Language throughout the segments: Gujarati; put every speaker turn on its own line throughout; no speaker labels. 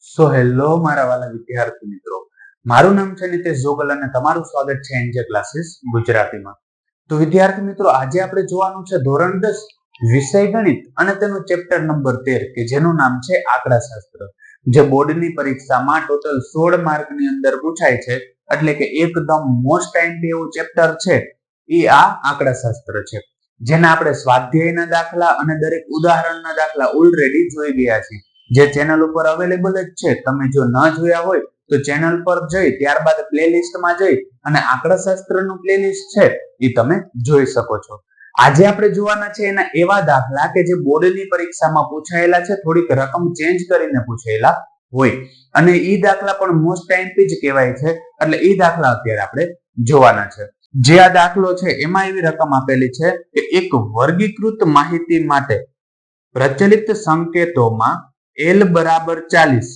સો હેલો મારા વાલા વિદ્યાર્થી મિત્રો, મારું નામ છે નિતેશ જોગલ અને તમારું સ્વાગત છે એનજે ક્લાસીસ ગુજરાતીમાં. તો વિદ્યાર્થી મિત્રો, આજે આપણે જોવાનું છે ધોરણ 10 વિષય ગણિત અને તેનું ચેપ્ટર નંબર 13 કે જેનું નામ છે આંકડાશાસ્ત્ર, જે બોર્ડની પરીક્ષામાં ટોટલ 16 માર્કની અંદર પૂછાય છે. એટલે કે એકદમ મોસ્ટ આઈએમપી એવું ચેપ્ટર છે એ આ આંકડાશાસ્ત્ર છે, જેના આપણે સ્વાધ્યાયના દાખલા અને દરેક ઉદાહરણના દાખલા ઓલરેડી જોઈ ગયા છે, જે ચેનલ ઉપર અવેલેબલ જ છે. તમે જો ન જોયા હોય તો ચેનલ પર જઈ ત્યારબાદ પ્લેલિસ્ટમાં જઈ અને આંકડાશાસ્ત્રનું પ્લેલિસ્ટ છે એ તમે જોઈ શકો છો. આજે આપણે જોવાના છે એના એવા દાખલા કે જે બોર્ડની પરીક્ષામાં પૂછાયેલા છે, થોડીક રકમ ચેન્જ કરીને પૂછાયેલા હોય, અને ઈ દાખલા પણ મોસ્ટ આઈએમપી જ કહેવાય છે. એટલે ઈ દાખલા અત્યારે આપણે જોવાના છે. જે આ દાખલો છે એમાં એવી રકમ આપેલી છે કે એક વર્ગીકૃત માહિતી માટે પ્રચલિત સંકેતોમાં L બરાબર 40,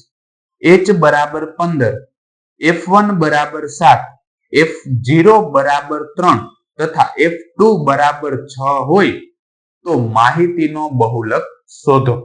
H બરાબર 15, F1 બરાબર 7, F0 બરાબર 3 તથા F2 બરાબર 6 હોય તો માહિતીનો બહુલક શોધો.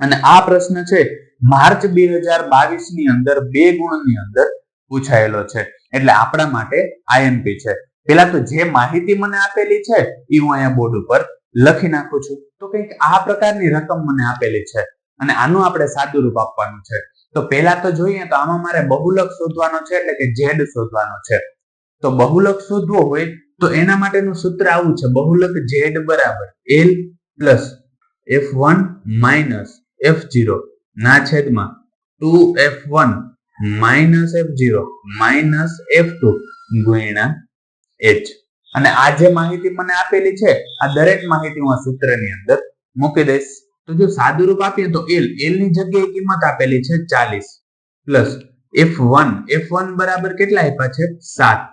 અને આ પ્રશ્ન છે માર્ચ 2022 ની અંદર 2 ગુણની અંદર પૂછાયેલો છે, એટલે આપણા માટે આઈએમપી છે. પેલા તો જે માહિતી મને આપેલી છે એ હું અહીંયા બોર્ડ ઉપર લખી નાખું છું. તો કંઈક આ પ્રકારની રકમ મને આપેલી છે અને આનું આપણે સાદું રૂપ આપવાનું છે. તો પહેલા તો જોઈએ તો આમાં મારે બહુલક શોધવાનો છે, એટલે કે Z શોધવાનો છે. તો બહુલક શોધવો હોય તો એના માટેનું સૂત્ર આવું છે: બહુલક Z બરાબર L plus F1 minus F0 ના છેદમાં 2F1 minus F0 minus F2 ગુણ્યા H. અને આ જે માહિતી મને આપેલી છે આ દરેક માહિતી હું આ સૂત્રની અંદર મૂકી દઈશ. તો જો સાદું રૂપ આપીએ તો L ની જગ્યાએ કિંમત આપેલી છે 40 પ્લસ F1 બરાબર કેટલા આપ્યા છે 7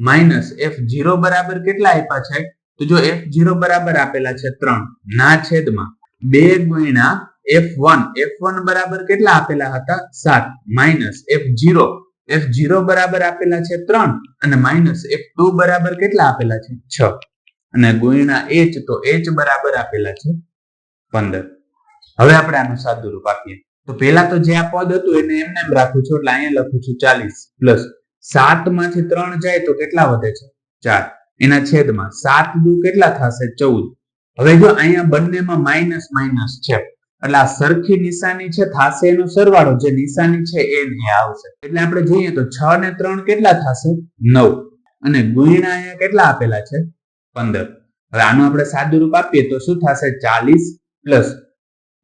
માઇનસ F0 બરાબર કેટલા આપ્યા છે, તો જો F0 બરાબર આપેલા છે 3 ના છેદમાં 2 ગુણ્યા F1 બરાબર કેટલા આપેલા હતા 7 માઇનસ F0 બરાબર આપેલા છે 3 અને માઇનસ F2 બરાબર કેટલા આપેલા છે 6 અને ગુણ્યા H, તો H બરાબર આપેલા છે 15. હવે આપણે આનું સાદું રૂપ આપીએ તો પહેલા તો જે આ પદ હતું એને એમને એમ રાખું છું, એટલે અહીંયા લખું છું 40 પ્લસ 7 માંથી 3 જાય તો કેટલા વધે છે 4 એના છેદમાં 7 દુ કેટલા થશે 14. હવે જો અહીંયા બંનેમાં માઇનસ માઇનસ છે એટલે આ સરખી નિશાની છે થાશે એનો સરવાળો, જે નિશાની છે એ આવશે. એટલે આપણે જોઈએ તો 6 ને 3 કેટલા થશે 9 અને ગુણ્યા અહીંયા કેટલા આપેલા છે 15. હવે આનું આપણે સાદું રૂપ આપીએ તો શું થશે 40 પ્લસ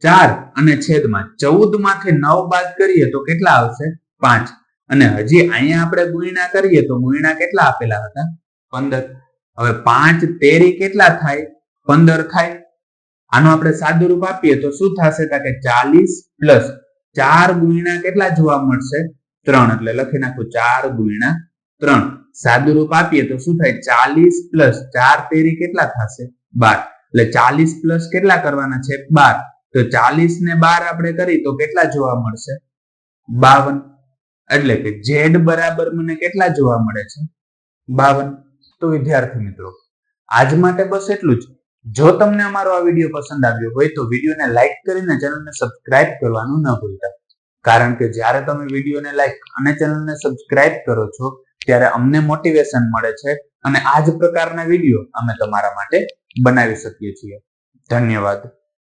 4 અને છેદમાં 14 માંથી 9 બાદ કરીએ તો કેટલા આવશે 5 અને હજી અહીંયા આપણે ગુણ્યા કરીએ તો ગુણ્યા કેટલા આપેલા હતા 15. હવે 5 તેરી કેટલા થાય 15 થાય. આનું આપણે સાદું રૂપ આપીએ તો શું થશે કે 40 પ્લસ 4 ગુણ્યા કેટલા જોવા મળશે 3, એટલે લખી નાખું 4 ગુણ્યા 3. સાદું રૂપ આપીએ તો શું થાય 40 પ્લસ 4 તેરી કેટલા થશે 12, એટલે 40 પ્લસ કેટલા કરવાના છે 12, તો 40 ને 12 આપણે કરી તો કેટલા જોવા મળશે 52. એટલે કે Z બરાબર મને કેટલા જોવા મળે છે 52. તો વિદ્યાર્થી મિત્રો, આજ માટે બસ એટલું જ. જો તમને અમારો આ વિડીયો પસંદ આવ્યો હોય તો વિડીયોને લાઈક કરીને ચેનલને સબસ્ક્રાઇબ કરવાનું ન ભૂલતા, કારણ કે જ્યારે તમે વિડીયોને લાઈક અને ચેનલને સબસ્ક્રાઇબ કરો છો ત્યારે અમને મોટિવેશન મળે છે અને આ જ પ્રકારના વિડીયો અમે તમારા માટે બનાવી શકીએ છીએ. ધન્યવાદ.